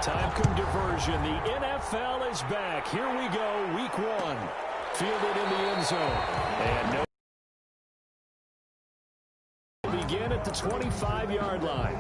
Time diversion. The NFL is back. Here we go, week 1. Fielded in the end zone. And begin at the 25-yard line.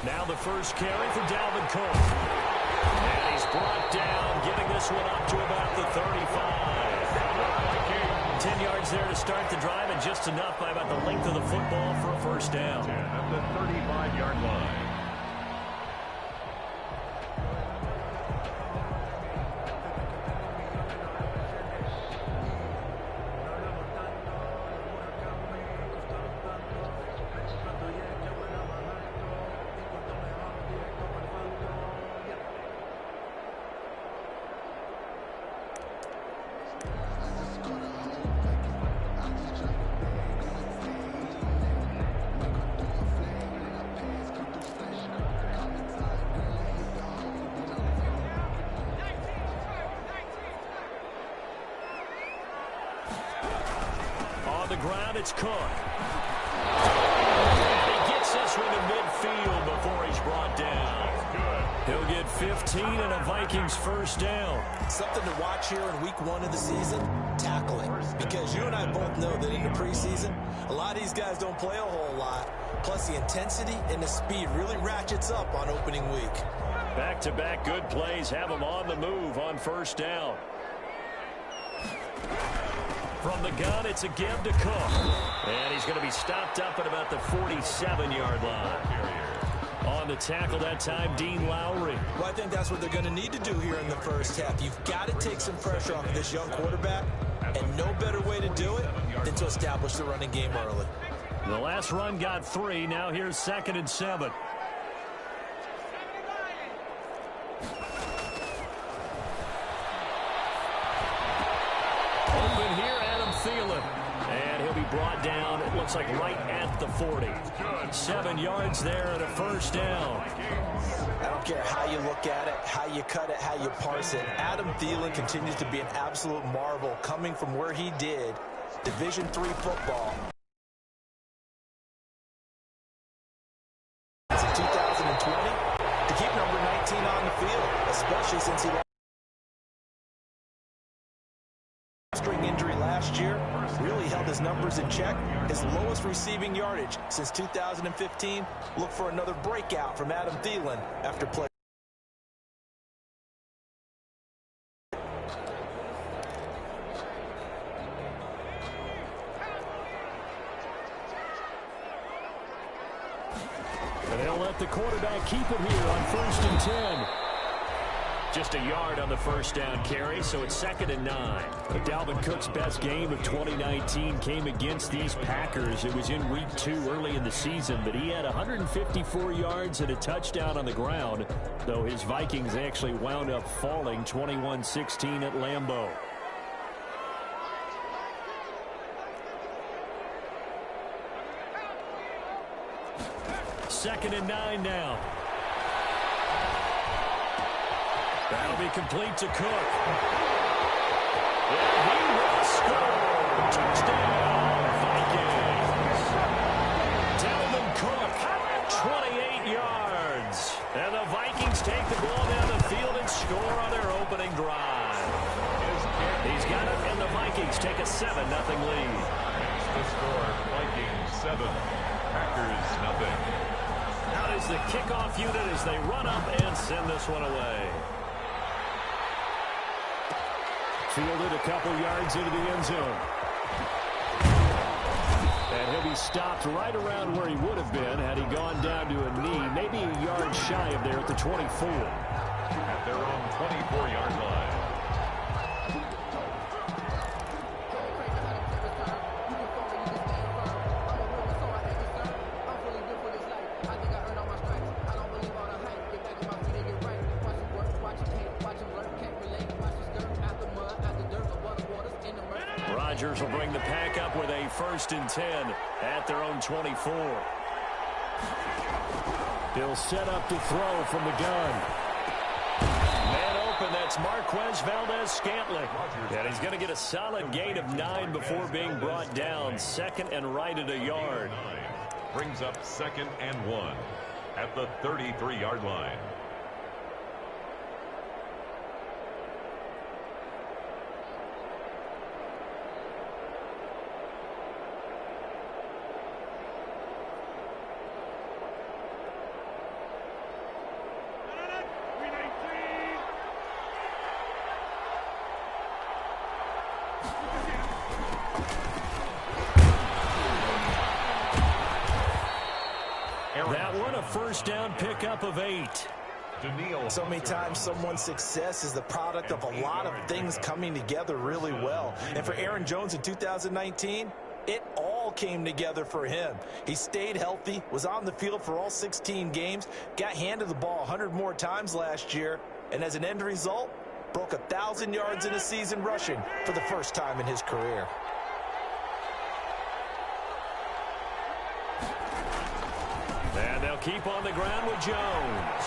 Now the first carry for Dalvin Cook. And he's brought down, getting this one up to about the 35. 10 yards there to start the drive, and just enough by about the length of the football for a first down. At the 35-yard line. It's Cook. And he gets this one to midfield before he's brought down. He'll get 15 and a Vikings first down. Something to watch here in week 1 of the season, tackling. Because you and I both know that in the preseason, a lot of these guys don't play a whole lot. Plus the intensity and the speed really ratchets up on opening week. Back-to-back good plays have them on the move on first down. From the gun, it's again to Cook. And he's going to be stopped up at about the 47-yard line. On the tackle that time, Dean Lowry. Well, I think that's what they're going to need to do here in the first half. You've got to take some pressure off of this young quarterback, and no better way to do it than to establish the running game early. The last run got 3. Now here's 2nd and 7. Open here, Adam Thielen. And he'll be brought down, it looks like right at the 40. 7 yards there and a first down. I don't care how you look at it, how you cut it, how you parse it. Adam Thielen continues to be an absolute marvel coming from where he did Division III football. In 2020, to keep number 19 on the field, especially since he hamstring injury last year, really held his numbers in check. His lowest receiving yardage since 2015. Look for another breakout from Adam Thielen after play. And they'll let the quarterback keep it here on 1st and 10. Just a yard on the first down carry, so it's 2nd and 9. But Dalvin Cook's best game of 2019 came against these Packers. It was in week 2 early in the season, but he had 154 yards and a touchdown on the ground, though his Vikings actually wound up falling 21-16 at Lambeau. Second and 9 now. That'll be complete to Cook. And he will score. Touchdown, Vikings. Dalvin Cook, 28 yards. And the Vikings take the ball down the field and score on their opening drive. He's got it, and the Vikings take a 7-0 lead. The score, Vikings 7, Packers 0. Out is the kickoff unit as they run up and send this one away. Fielded a couple yards into the end zone. And he'll be stopped right around where he would have been had he gone down to a knee, maybe a yard shy of there at the 24. At their own 24-yard line. Rodgers will bring the pack up with a 1st and 10 at their own 24. He'll set up to throw from the gun. Man open, that's Marquez Valdes-Scantling. And he's going to get a solid gain of 9 before being brought down. 2nd and right at a yard. Brings up 2nd and 1 at the 33-yard line. That one a 1st down pickup of 8. So many times someone's success is the product of a lot of things coming together really well. And for Aaron Jones in 2019, it all came together for him. He stayed healthy, was on the field for all 16 games, got handed the ball 100 more times last year, and as an end result, broke 1,000 yards in a season rushing for the first time in his career. And they'll keep on the ground with Jones.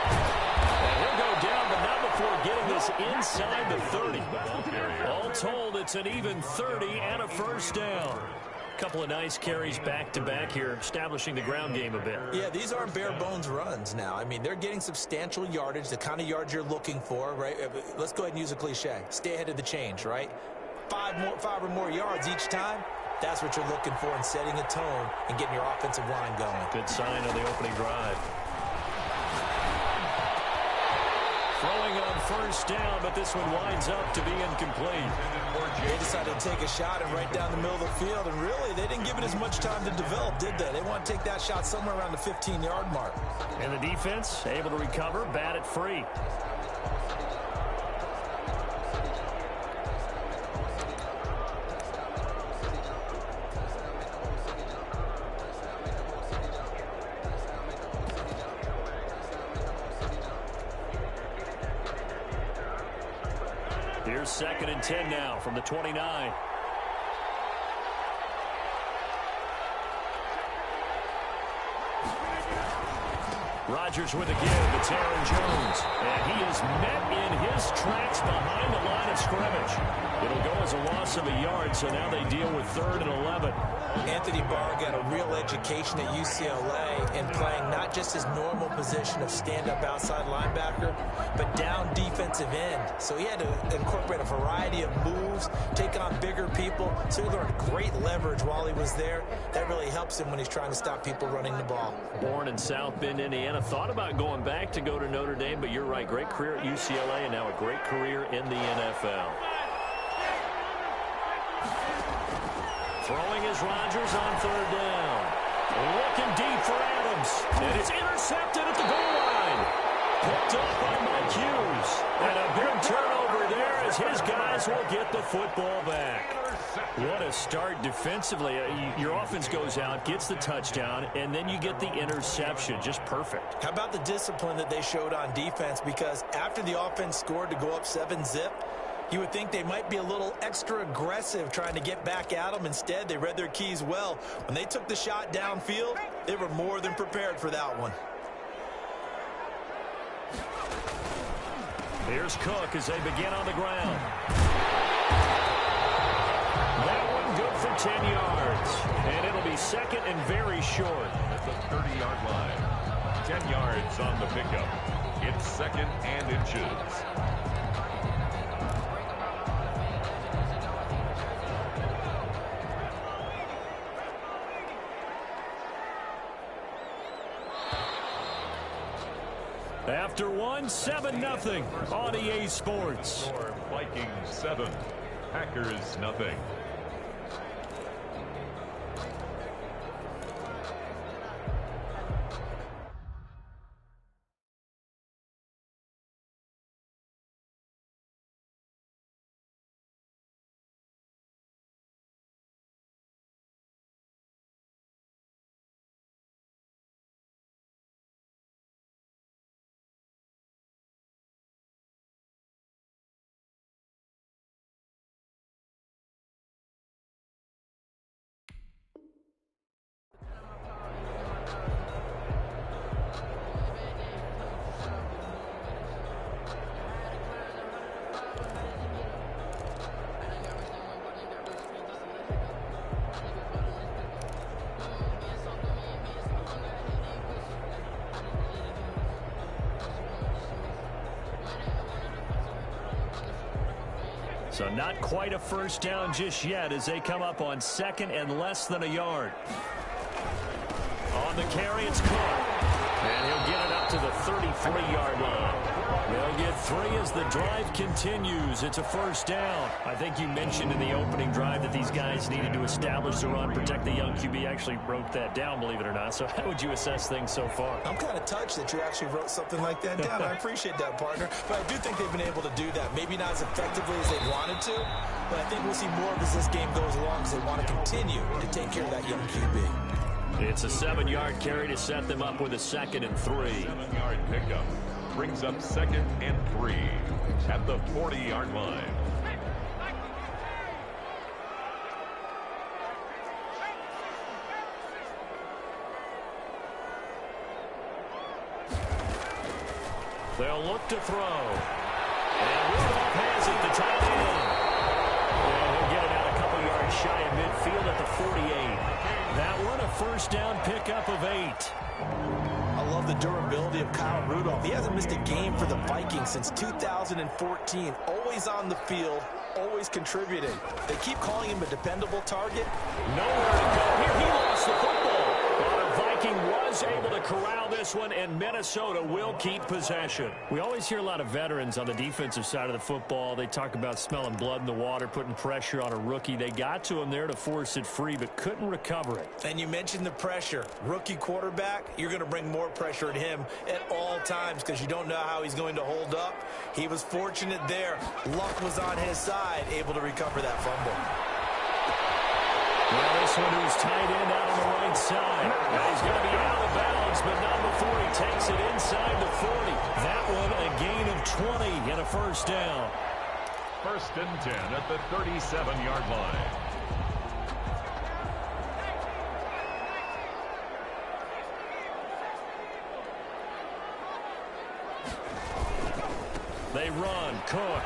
And he'll go down, but not before getting this inside the 30. All told, it's an even 30 and a 1st down. Couple of nice carries back-to-back here, establishing the ground game a bit. Yeah, these aren't bare-bones runs now. I mean, they're getting substantial yardage, the kind of yards you're looking for, right? Let's go ahead and use a cliche. Stay ahead of the change, right? 5 or more yards each time. That's what you're looking for in setting a tone and getting your offensive line going. Good sign on the opening drive. Throwing on 1st down, but this one winds up to be incomplete. They decided to take a shot and right down the middle of the field, and really, they didn't give it as much time to develop, did they? They want to take that shot somewhere around the 15-yard mark. And the defense able to recover, bat it free. Here's 2nd and 10 now from the 29. Rodgers with a give. It's Aaron Jones. And he is met in his tracks behind the line of scrimmage. It'll go as a loss of a yard, so now they deal with 3rd and 11. Anthony Barr got a real education at UCLA in playing not just his normal position of stand-up outside linebacker, but down defensive end. So he had to incorporate a variety of moves, take on bigger people. So he learned great leverage while he was there. That really helps him when he's trying to stop people running the ball. Born in South Bend, Indiana. Thought about going back to go to Notre Dame, but you're right. Great career at UCLA and now a great career in the NFL. Throwing is Rodgers on 3rd down. Looking deep for Adams. And it's intercepted at the goal line. Picked up by Mike Hughes. And a big turnover there as his guys will get the football back. What a start defensively. Your offense goes out, gets the touchdown, and then you get the interception. Just perfect. How about the discipline that they showed on defense? Because after the offense scored to go up 7-zip, you would think they might be a little extra aggressive trying to get back at them. Instead, they read their keys well. When they took the shot downfield, they were more than prepared for that one. Here's Cook as they begin on the ground. That one good for 10 yards. And it'll be 2nd and very short. At the 30-yard line. 10 yards on the pickup. It's 2nd and inches. After one, 7-0 on EA Sports. Vikings 7, Packers nothing. So not quite a first down just yet as they come up on second and less than a yard. On the carry, it's Cook. And he'll get it up to the 33-yard line. They'll get 3 as the drive continues. It's a first down. I think you mentioned in the opening drive that these guys needed to establish the run, protect the young QB. Actually wrote that down, believe it or not. So how would you assess things so far? I'm kind of touched that you actually wrote something like that down. I appreciate that, partner. But I do think they've been able to do that. Maybe not as effectively as they wanted to, but I think we'll see more of as this game goes along because they want to continue to take care of that young QB. It's a 7-yard carry to set them up with a 2nd and 3. 7-yard pickup brings up 2nd and 3 at the 40-yard line. They'll look to throw. And Rudolph has it, the tight end. And he'll get it out a couple yards shy of midfield at the 48. That one a first down pickup of 8. I love the durability of Kyle Rudolph. He hasn't missed a game for the Vikings since 2014. Always on the field, always contributing. They keep calling him a dependable target. Nowhere to go here. He lost the football. But a Viking was able to corral this one, and Minnesota will keep possession. We always hear a lot of veterans on the defensive side of the football. They talk about smelling blood in the water, putting pressure on a rookie. They got to him there to force it free, but couldn't recover it. And you mentioned the pressure. Rookie quarterback, you're going to bring more pressure at him at all times because you don't know how he's going to hold up. He was fortunate there. Luck was on his side, able to recover that fumble. Well, this one to his tight end out on the right side. Now he's going to be out of bounds, but not before he takes it inside the 40. That one a gain of 20 and a first down. 1st and 10 at the 37-yard line. They run. Cook.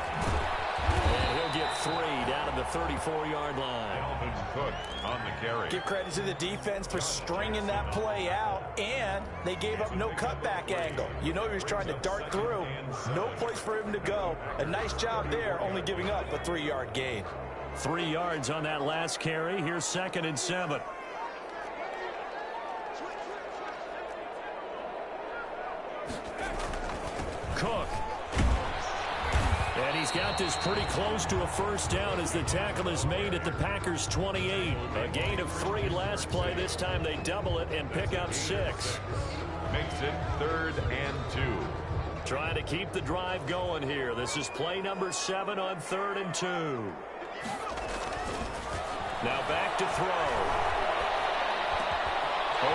And he'll get 3 down to the 34-yard line. Dalvin Cook on the carry. Give credit to the defense for stringing that play out, and they gave up no cutback angle. You know he was trying to dart through. No place for him to go. A nice job there, only giving up a 3-yard gain. 3 yards on that last carry. Here's 2nd and 7. Cook. And he's got this pretty close to a first down as the tackle is made at the Packers' 28. A gain of 3 last play. This time they double it and pick up 6. Makes it 3rd and 2. Trying to keep the drive going here. This is play number 7 on 3rd and 2. Now back to throw.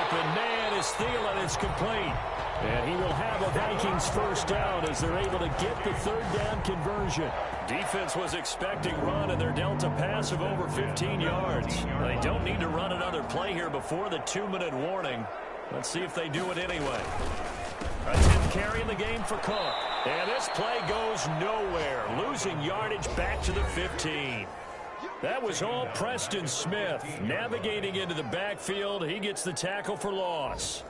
Open man is Thielen. It's complete. And he will have a Vikings first down as they're able to get the 3rd down conversion. Defense was expecting run, and they're dealt a pass of over 15 yards. They don't need to run another play here before the 2-minute warning. Let's see if they do it anyway. A 10th carry in the game for Cook. And this play goes nowhere, losing yardage back to the 15. That was all Preston Smith. Navigating into the backfield, he gets the tackle for loss.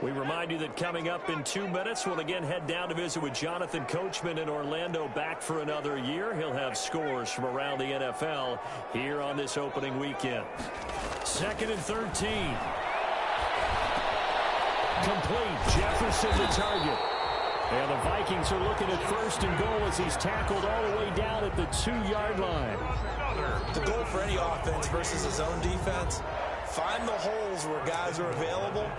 We remind you that coming up in 2 minutes, we'll again head down to visit with Jonathan Coachman in Orlando, back for another year. He'll have scores from around the NFL here on this opening weekend. 2nd and 13. Complete. Jefferson the target. And the Vikings are looking at 1st and goal as he's tackled all the way down at the 2-yard line. The goal for any offense versus his own defense, find the holes where guys are available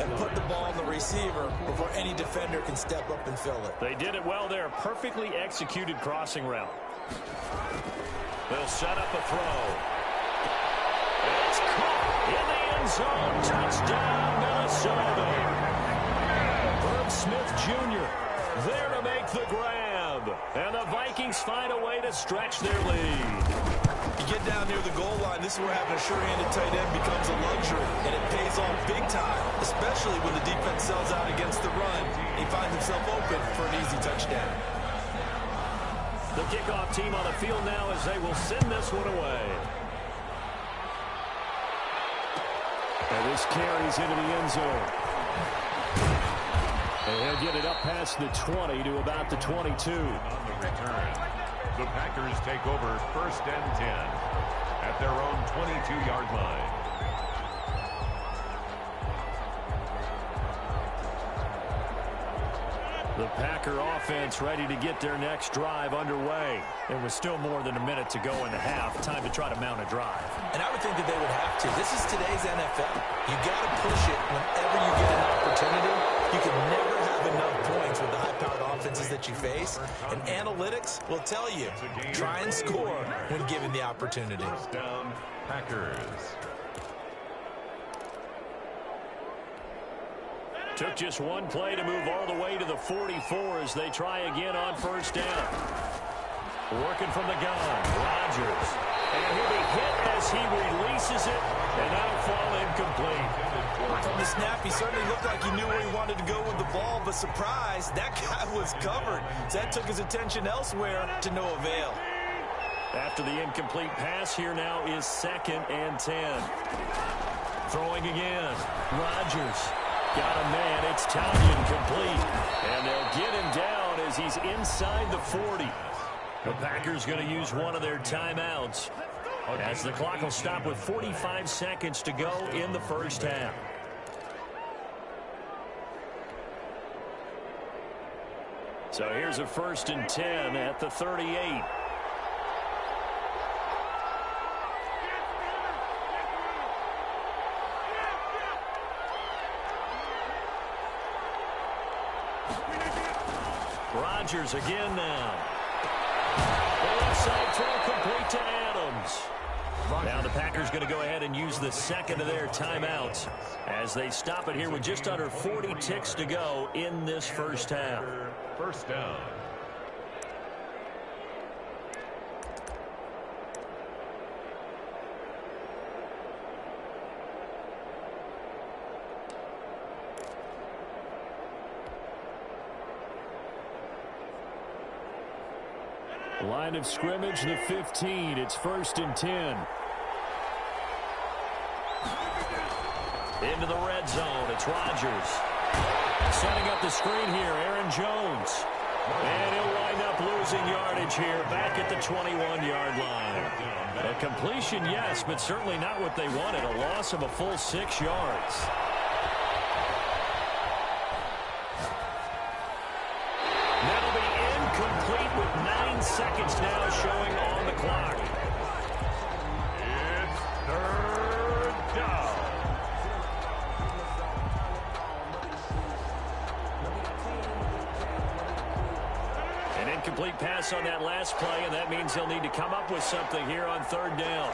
and put the ball on the receiver before any defender can step up and fill it. They did it well there. Perfectly executed crossing route. They'll set up a throw. It's caught in the end zone. Touchdown, Minnesota. Herb Smith Jr. there to make the grab. And the Vikings find a way to stretch their lead. You get down near the goal line, this is where having a sure-handed tight end becomes a luxury, and it pays off big time, especially when the defense sells out against the run. He finds himself open for an easy touchdown. The kickoff team on the field now as they will send this one away. And this carries into the end zone. And he'll get it up past the 20 to about the 22. On the return, the Packers take over 1st and 10 at their own 22-yard line. The Packer offense ready to get their next drive underway. There was still more than a minute to go in the half. Time to try to mount a drive. And I would think that they would have to. This is today's NFL. You got to push it whenever you get an opportunity. You can never have enough points with the high-powered offenses that you face. And analytics will tell you, try and score when given the opportunity. First down, Packers. Took just one play to move all the way to the 44 as they try again on 1st down. Working from the gun, Rodgers. And he'll be hit as he releases it, and that'll fall incomplete. From the snap, he certainly looked like he knew where he wanted to go with the ball, but surprise, that guy was covered. So that took his attention elsewhere to no avail. After the incomplete pass, here now is 2nd and 10. Throwing again, Rodgers. Got a man, it's Tonyan complete. And they'll get him down as he's inside the 40. The Packers going to use one of their timeouts as the clock will stop with 45 seconds to go in the 1st half. So here's a 1st and 10 at the 38. Rodgers again now. The left side throw complete to Adams. Now the Packers going to go ahead and use the 2nd of their timeouts as they stop it here with just under 40 ticks to go in this 1st half. 1st down. Line of scrimmage, the 15. It's 1st and 10. Into the red zone. It's Rodgers. Setting up the screen here, Aaron Jones. And he'll wind up losing yardage here back at the 21-yard line. A completion, yes, but certainly not what they wanted. A loss of a full 6 yards. That'll be incomplete with 9 seconds now showing on the clock. It's 3rd down. An incomplete pass on that last play, and that means he'll need to come up with something here on 3rd down.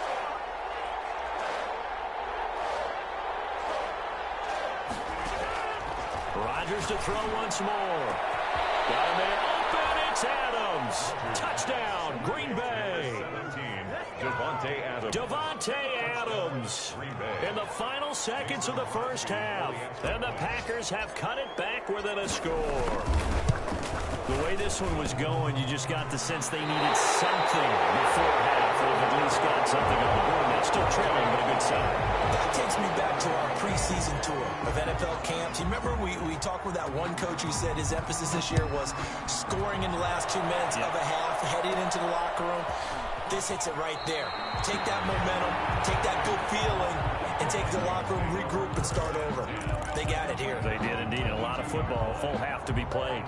Rodgers to throw once more. Got a man open. It's Adams. Touchdown, Green Bay. 17, Davante Adams. Davante Adams in the final seconds of the 1st half. And the Packers have cut it back within a score. The way this one was going, you just got the sense they needed something before half. They've at least got something on the board. They're still trailing, but a good sign. That takes me back to our preseason tour of NFL camps. You remember we talked with that one coach who said his emphasis this year was scoring in the last 2 minutes of a half, heading into the locker room. This hits it right there. Take that momentum, take that good feeling, and take the locker room, regroup, and start over. They got it here. They did indeed. A lot of football, a full half to be played.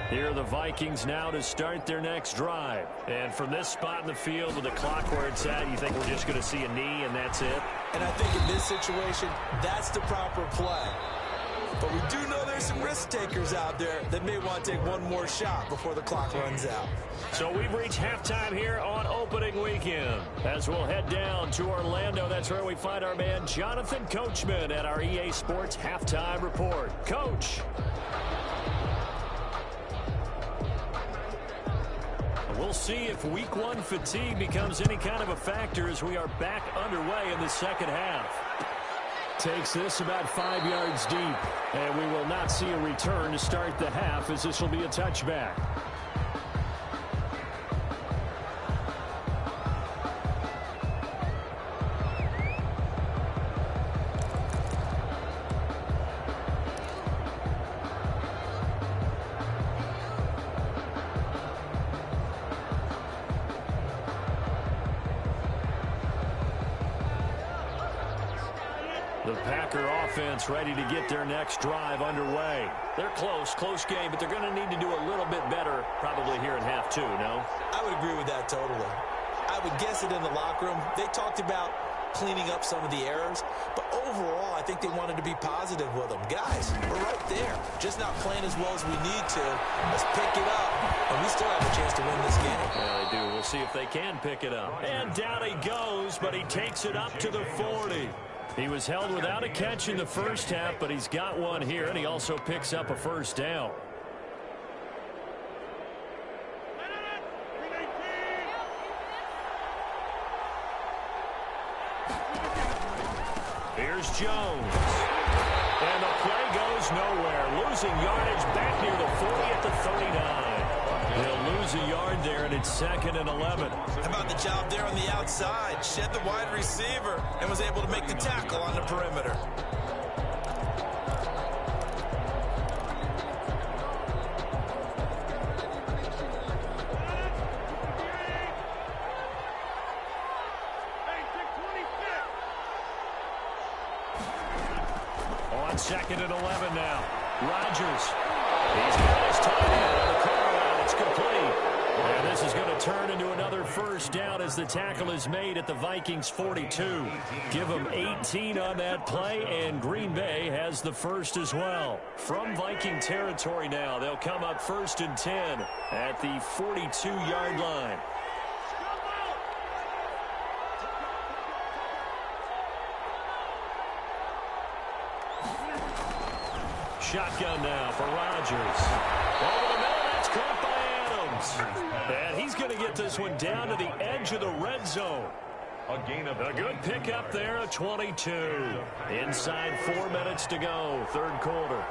Here are the Vikings now to start their next drive. And from this spot in the field with the clock where it's at, you think we're just going to see a knee and that's it? And I think in this situation, that's the proper play. But we do know there's some risk takers out there that may want to take one more shot before the clock runs out. So we've reached halftime here on opening weekend. As we'll head down to Orlando, that's where we find our man Jonathan Coachman at our EA Sports Halftime Report. Coach. We'll see if week one fatigue becomes any kind of a factor as we are back underway in the second half. Takes this about 5 yards deep, and we will not see a return to start the half as this will be a touchback. The Packer offense ready to get their next drive underway. They're close game, but they're going to need to do a little bit better probably here in half two, no? I would agree with that totally. I would guess it in the locker room. They talked about cleaning up some of the errors, but overall, I think they wanted to be positive with them. Guys, we're right there. Just not playing as well as we need to. Let's pick it up, and we still have a chance to win this game. Yeah, they do. We'll see if they can pick it up. And down he goes, but he takes it up to the 40. He was held without a catch in the first half, but he's got one here, and he also picks up a first down. Here's Jones. And the play goes nowhere. Losing yardage back near the 40 at the 39. They'll lose a yard there, and it's 2nd and 11. How about the job there on the outside? Shed the wide receiver and was able to make the tackle on the perimeter. On 2nd and 11 now. Rodgers. He's got his tight end on the corner out. It's complete. And this is going to turn into another first down as the tackle is made at the Vikings 42. Give them 18 on that play, and Green Bay has the first as well. From Viking territory now, they'll come up 1st and 10 at the 42-yard line. Shotgun now for Rodgers. Over the middle, that's caught by Adams. And he's going to get this one down to the edge of the red zone. A good pickup there, a 22. Inside 4 minutes to go, third quarter.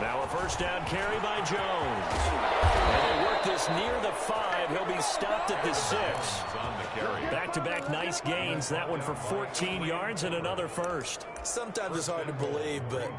Now a first down carry by Jones. And they work this near the 5. He'll be stopped at the 6. Back-to-back nice gains. That one for 14 yards and another first. Sometimes it's hard to believe, but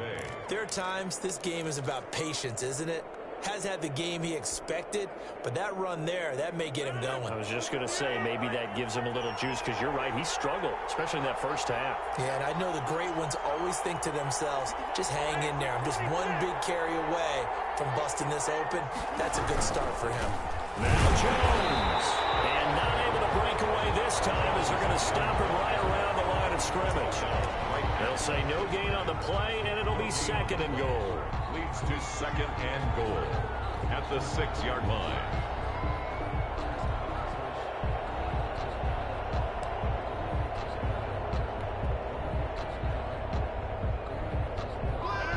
there are times this game is about patience, isn't it? Has had the game he expected, but that run there, that may get him going. I was just going to say, maybe that gives him a little juice, because you're right, he struggled, especially in that first half. Yeah, and I know the great ones always think to themselves, just hang in there. I'm just one big carry away from busting this open. That's a good start for him. Now Jones, and not able to break away this time as they're going to stop him right around the line of scrimmage. They'll say no gain on the play, and it'll be 2nd and goal. Leads to 2nd and goal at the 6-yard line.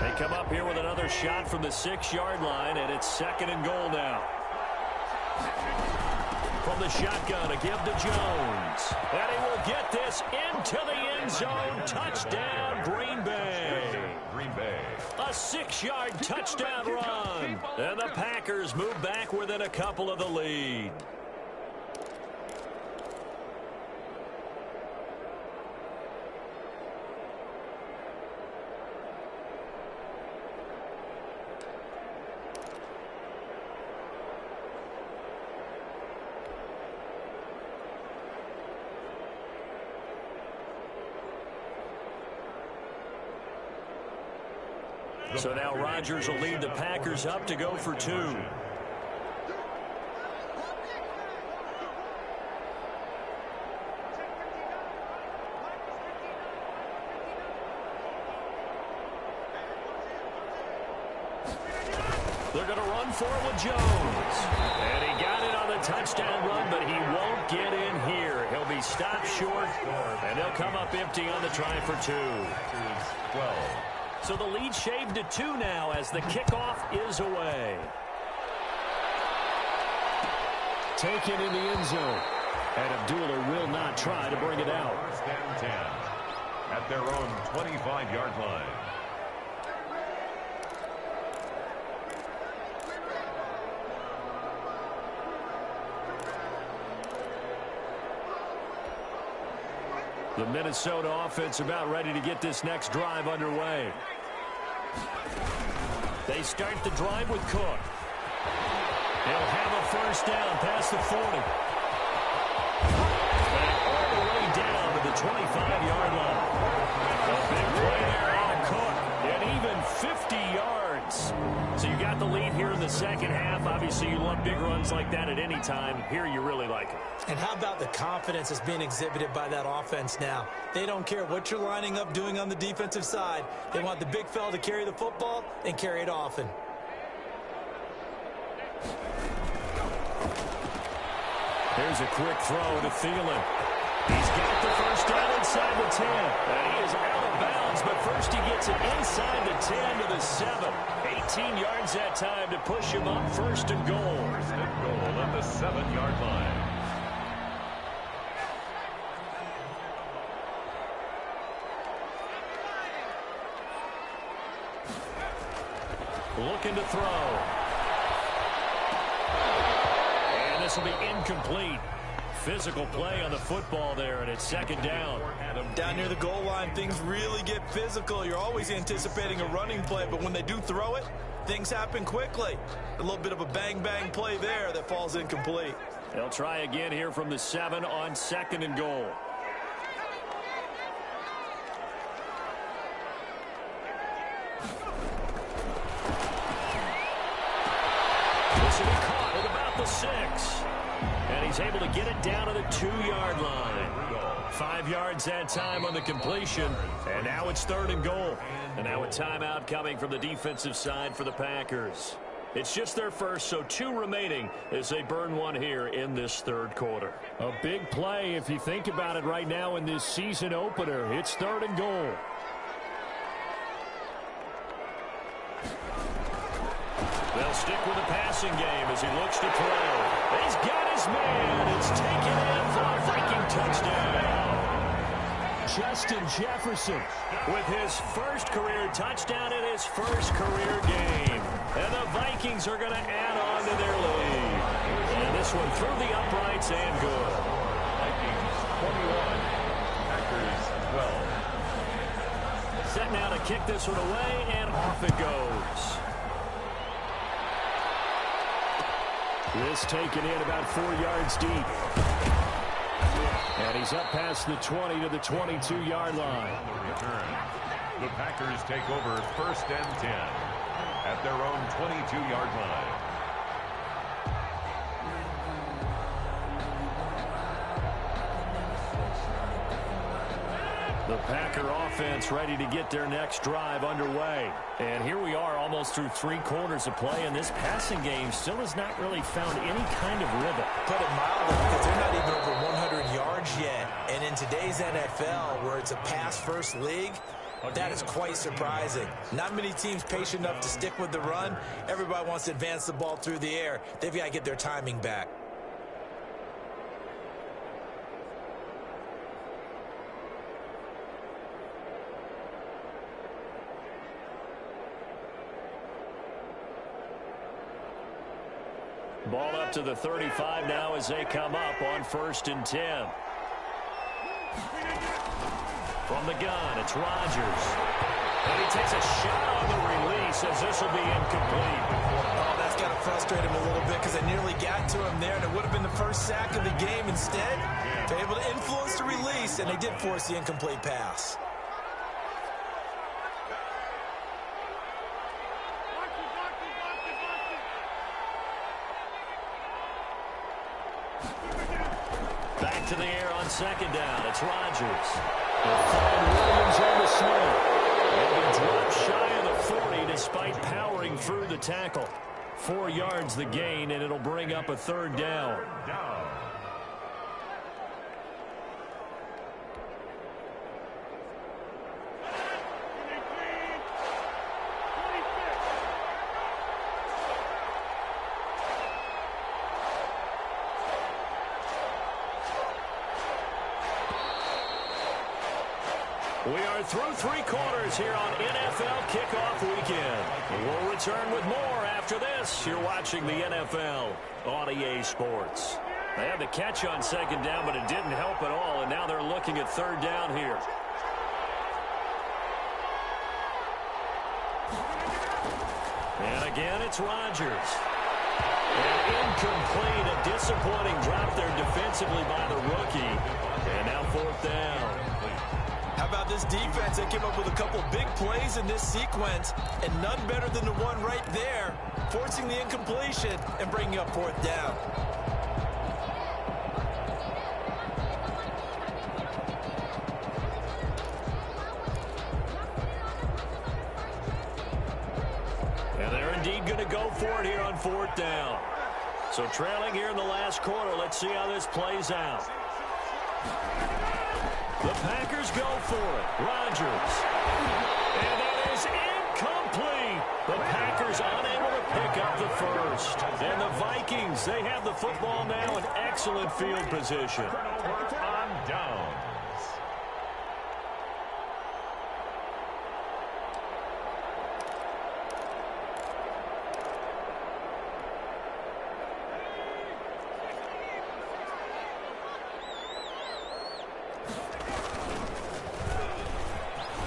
They come up here with another shot from the 6-yard line, and it's 2nd and goal now. From the shotgun, a give to Jones. And he will get this into the end zone. Touchdown, Green Bay. A 6-yard touchdown run. And the Packers move back within a couple of the lead. So now Rodgers will lead the Packers up to go for 2. They're going to run for it with Jones. And he got it on the touchdown run, but he won't get in here. He'll be stopped short, and they'll come up empty on the try for 2. 12. So the lead shaved to 2 now as the kickoff is away. taken in the end zone. And Abdullah will not try to bring it out. First and 10 at their own 25-yard line. The Minnesota offense about ready to get this next drive underway. They start the drive with Cook. They'll have a first down past the 40. And all the way down to the 25-yard line. A big play there out of Cook. And even 50 yards. So you got the lead here in the second half. Obviously, you love big runs like that at any time. Here, you really like it. And how about the confidence that's being exhibited by that offense now? They don't care what you're lining up doing on the defensive side. They want the big fella to carry the football and carry it often. Here's a quick throw to Thielen. He's got the first down inside the 10. And he is out of bounds, but first he gets it inside the 10 to the 7. 18 yards that time to push him up first and goal. First and goal at the 7-yard line. Looking to throw. And this will be incomplete. Physical play on the football there, and it's second down. Down near the goal line, things really get physical. You're always anticipating a running play, but when they do throw it, things happen quickly. A little bit of a bang-bang play there that falls incomplete. They'll try again here from the 7 on second and goal. This will be caught at about the 6. And he's able to get it down to the 2-yard line. 5 yards that time on the completion. And now it's third and goal. And now a timeout coming from the defensive side for the Packers. It's just their first, so 2 remaining as they burn one here in this third quarter. A big play if you think about it right now in this season opener. It's third and goal. They'll stick with the passing game as he looks to throw. He's got his man. It's taken in for a Viking touchdown. Justin Jefferson with his first career touchdown in his first career game. And the Vikings are going to add on to their lead. And this one through the uprights and good. Vikings 21, Packers 12. Set now to kick this one away, and off it goes. This taken in about 4 yards deep. And he's up past the 20 to the 22-yard line. On the return, the Packers take over first and 10 at their own 22-yard line. The Packer offense ready to get their next drive underway. And here we are almost through 3 quarters of play, and this passing game still has not really found any kind of rhythm. Put it mildly, because they're not even over 100 yards yet. And in today's NFL, where it's a pass-first league, that is quite surprising. Not many teams patient enough to stick with the run. Everybody wants to advance the ball through the air. They've got to get their timing back. Ball up to the 35 now as they come up on first and 10. From the gun, it's Rodgers. And he takes a shot on the release as this will be incomplete. Oh, that's got to frustrate him a little bit because they nearly got to him there, and it would have been the first sack of the game. Instead, they're able to influence the release, and they did force the incomplete pass. Back to the air on second down. It's Rodgers. Williams on the snap. And he dropped shy of the 40 despite powering through the tackle. 4 yards the gain, and it'll bring up a third down. We are through 3 quarters here on NFL Kickoff Weekend. We'll return with more after this. You're watching the NFL on EA Sports. They had the catch on 2nd down, but it didn't help at all, and now they're looking at 3rd down here. And again, it's Rodgers. And incomplete, a disappointing drop there defensively by the rookie. And now 4th down. How about this defense? They came up with a couple big plays in this sequence, and none better than the one right there, forcing the incompletion and bringing up 4th down. And they're indeed going to go for it here on 4th down. So trailing here in the last quarter, let's see how this plays out. The Packers go for it. Rodgers. And that is incomplete. The Packers unable to pick up the first. And the Vikings, they have the football now in excellent field position. Turnover on downs.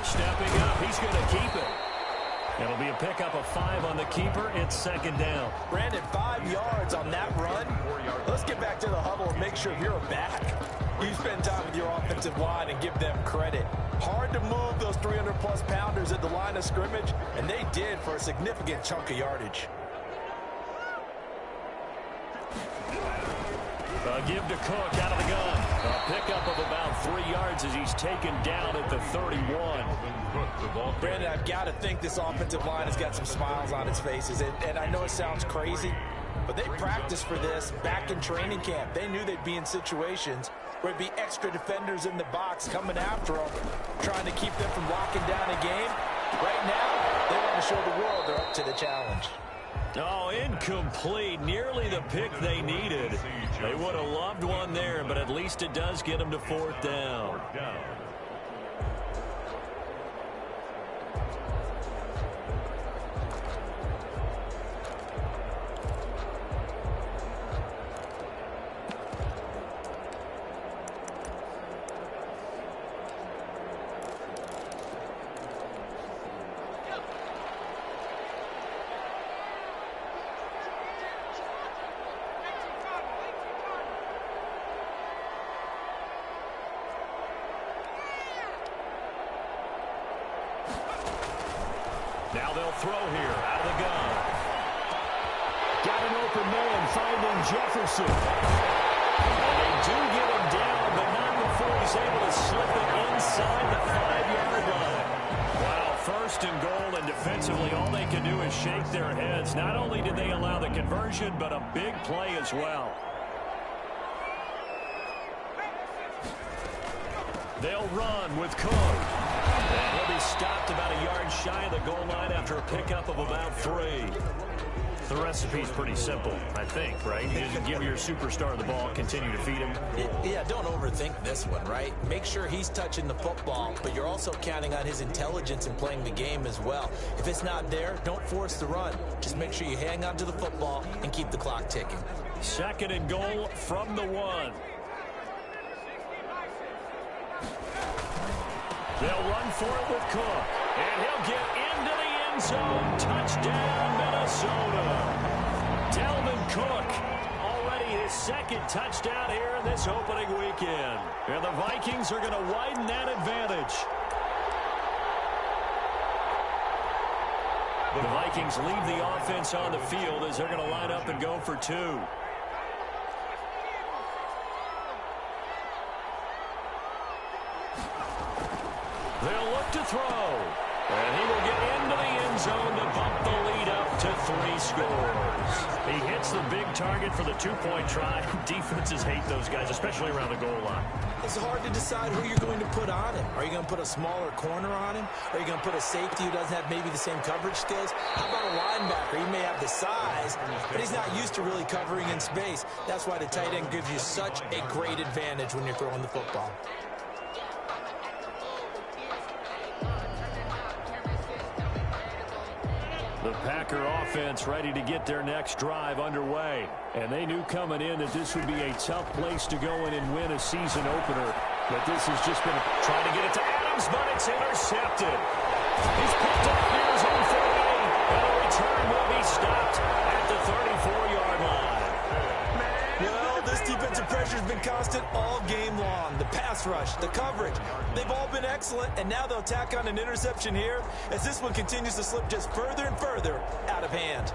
Stepping up, he's going to keep it. It'll be a pickup of 5 on the keeper. It's 2nd down. Brandon, 5 yards on that run. Let's get back to the huddle and make sure you're back. You spend time with your offensive line and give them credit. Hard to move those 300-plus pounders at the line of scrimmage, and they did for a significant chunk of yardage. Give to Cook out of the gun. A pickup of about 3 yards as he's taken down at the 31. Brandon, I've got to think this offensive line has got some smiles on its faces. And I know it sounds crazy, but they practiced for this back in training camp. They knew they'd be in situations where it'd be extra defenders in the box coming after them, trying to keep them from locking down a game. Right now, they want to show the world they're up to the challenge. Oh, incomplete. Nearly the pick they needed. They would have loved one there, but at least it does get them to 4th down. Now they'll throw here out of the gun. Got an open man finding Jefferson. And they do get him down, but not before he's able to slip it inside the 5-yard line. Wow, 1st and goal, and defensively all they can do is shake their heads. Not only did they allow the conversion, but a big play as well. They'll run with Cook. And he'll be stopped about a yard shy of the goal line after a pickup of about 3. The recipe's pretty simple, I think, right? You just give your superstar the ball, continue to feed him. Yeah, don't overthink this one, right? Make sure he's touching the football, but you're also counting on his intelligence in playing the game as well. If it's not there, don't force the run. Just make sure you hang on to the football and keep the clock ticking. 2nd and goal from the 1. They'll run for it with Cook. And he'll get into the end zone. Touchdown, Minnesota. Dalvin Cook, already his 2nd touchdown here in this opening weekend. And the Vikings are going to widen that advantage. The Vikings leave the offense on the field as they're going to line up and go for 2. They'll look to throw. And he will get into the end zone to bump the lead up to 3 scores. He hits the big target for the 2-point try. Defenses hate those guys, especially around the goal line. It's hard to decide who you're going to put on him. Are you going to put a smaller corner on him? Are you going to put a safety who doesn't have maybe the same coverage skills? How about a linebacker? He may have the size, but he's not used to really covering in space. That's why the tight end gives you such a great advantage when you're throwing the football. Packer offense ready to get their next drive underway. And they knew coming in that this would be a tough place to go in and win a season opener. But this has just been trying to get it to Adams, but it's intercepted. He's picked up near his own 48, and the return will be stopped at the 34-yard line. Well, this defensive pressure has been constant all game long. The pass rush, the coverage, they've all been excellent, and now they'll tack on an interception here as this one continues to slip just further and further out of hand.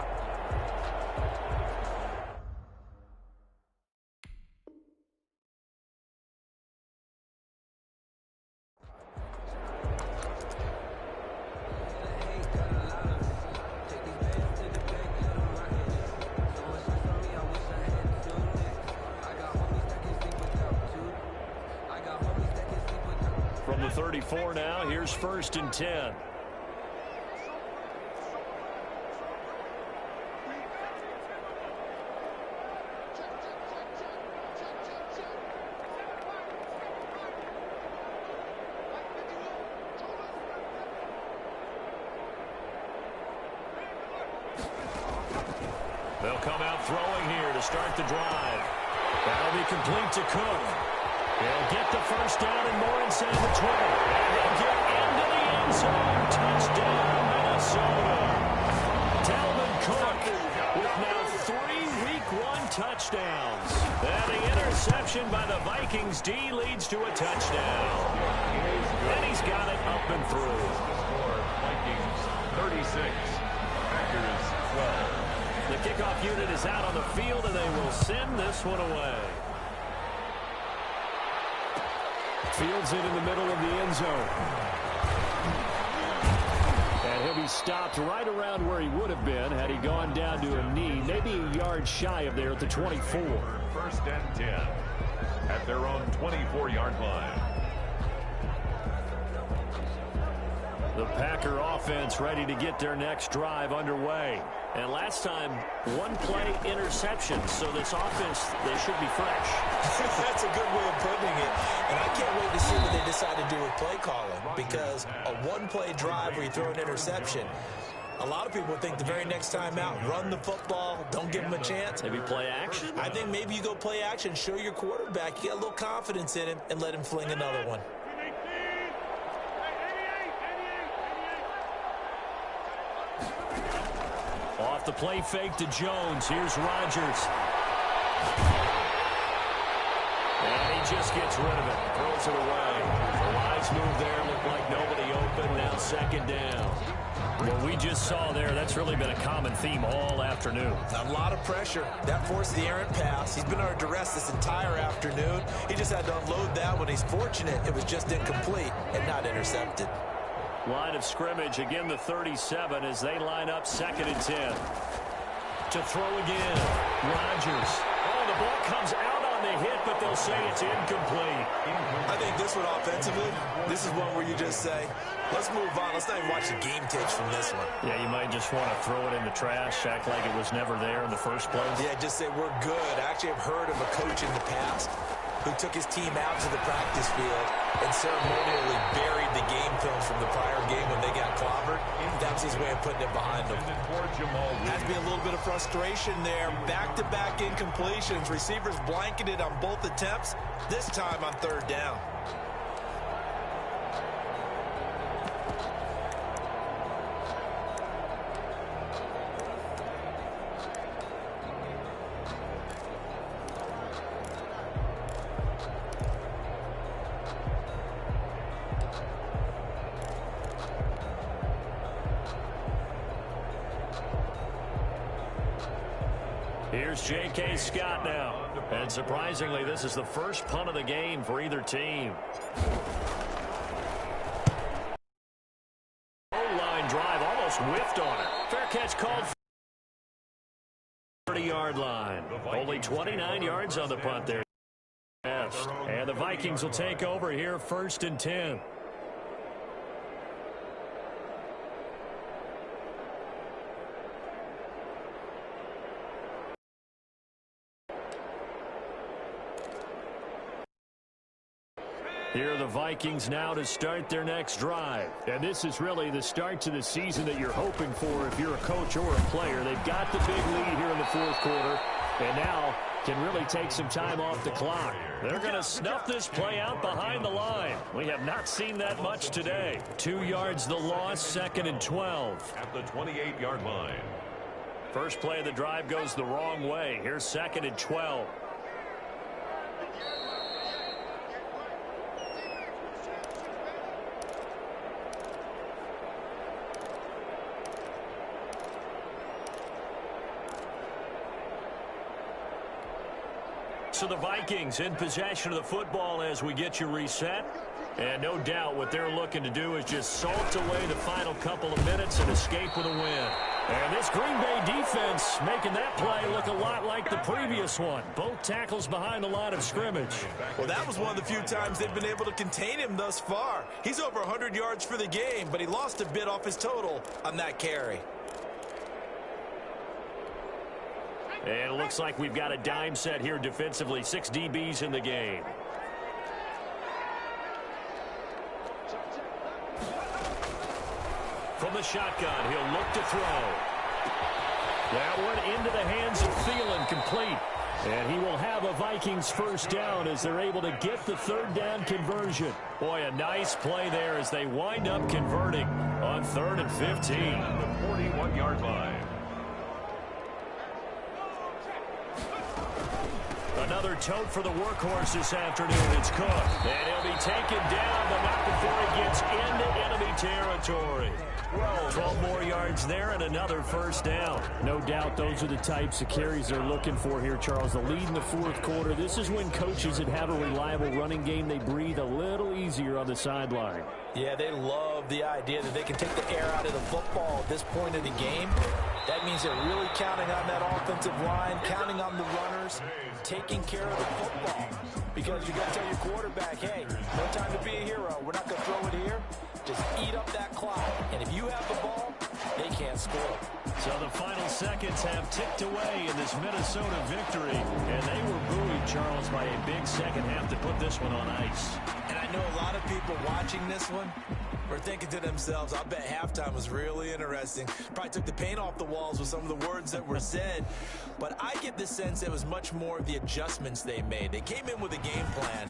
From the 34 now, here's 1st and 10. They'll come out throwing here to start the drive. That'll be complete to Cook. They'll get the first down and more inside the 20. And they'll get into the end zone. Touchdown, Minnesota. Dalvin Cook with now 3 Week 1 touchdowns. And the interception by the Vikings D leads to a touchdown. And he's got it up and through. Vikings 36, Packers 12. The kickoff unit is out on the field, and they will send this one away. Fields it in the middle of the end zone. And he'll be stopped right around where he would have been had he gone down to a knee, maybe a yard shy of there at the 24. 1st and 10 at their own 24-yard line. The Packer offense ready to get their next drive underway. And last time, 1-play interception. So this offense, they should be fresh. That's a good way of putting it. And I can't wait to see what they decide to do with play calling. Because a 1-play drive where you throw an interception, a lot of people think the very next time out, run the football, don't give them a chance. Maybe play action? I think maybe you go play action, show your quarterback, you get a little confidence in him, and let him fling another one. Off the play fake to Jones. Here's Rodgers. And he just gets rid of it. Throws it away. The wise move there. Looked like nobody open. Now 2nd down. What we just saw there, that's really been a common theme all afternoon. A lot of pressure. That forced the errant pass. He's been under duress this entire afternoon. He just had to unload that one. He's fortunate it was just incomplete and not intercepted. Line of scrimmage, again the 37 as they line up 2nd and 10. To throw again, Rodgers. Oh, the ball comes out on the hit, but they'll say it's incomplete. I think this one offensively, this is one where you just say, let's move on. Let's not even watch the game tapes from this one. Yeah, you might just want to throw it in the trash, act like it was never there in the first place. Yeah, just say we're good. I actually have heard of a coach in the past who took his team out to the practice field and ceremonially buried the game films from the prior game when they got clobbered. That was his way of putting it behind them. Has to be a little bit of frustration there. Back-to-back incompletions. Receivers blanketed on both attempts, this time on 3rd down. Here's J.K. Scott now. And surprisingly, this is the first punt of the game for either team. Goal-line drive, almost whiffed on it. Fair catch called for the 30-yard line. Only 29 yards on the punt there. And the Vikings will take over here 1st and 10. Here are the Vikings now to start their next drive. And this is really the start to the season that you're hoping for if you're a coach or a player. They've got the big lead here in the fourth quarter, and now can really take some time off the clock. They're going to snuff this play out behind the line. We have not seen that much today. 2 yards the loss, 2nd and 12. At the 28-yard line. First play of the drive goes the wrong way. Here's 2nd and 12. So the Vikings in possession of the football as we get you reset. And no doubt what they're looking to do is just salt away the final couple of minutes and escape with a win. And this Green Bay defense making that play look a lot like the previous one. Both tackles behind the line of scrimmage. Well, that was one of the few times they've been able to contain him thus far. He's over 100 yards for the game, but he lost a bit off his total on that carry. And it looks like we've got a dime set here defensively. 6 DBs in the game. From the shotgun, he'll look to throw. That one into the hands of Thielen, complete. And he will have a Vikings first down as they're able to get the third down conversion. Boy, a nice play there as they wind up converting on 3rd and 15. The 41-yard line. Another tote for the workhorse this afternoon. It's Cook. And he'll be taken down, but not before he gets into enemy territory. 12 more yards there and another first down. No doubt those are the types of carries they're looking for here, Charles. The lead in the fourth quarter. This is when coaches that have a reliable running game, they breathe a little easier on the sideline. Yeah, they love the idea that they can take the air out of the football at this point of the game. That means they're really counting on that offensive line, counting on the runners, taking care of the football. Because you got to tell your quarterback, hey, no time to be a hero. We're not going to throw it here. Just eat up that clock. And if you have the ball, they can't score. So the final seconds have ticked away in this Minnesota victory. And they were buoyed, Charles, by a big second half to put this one on ice. And I know a lot of people watching this one were thinking to themselves, I bet halftime was really interesting. Probably took the paint off the walls with some of the words that were said. But I get the sense it was much more of the adjustments they made. They came in with a game plan.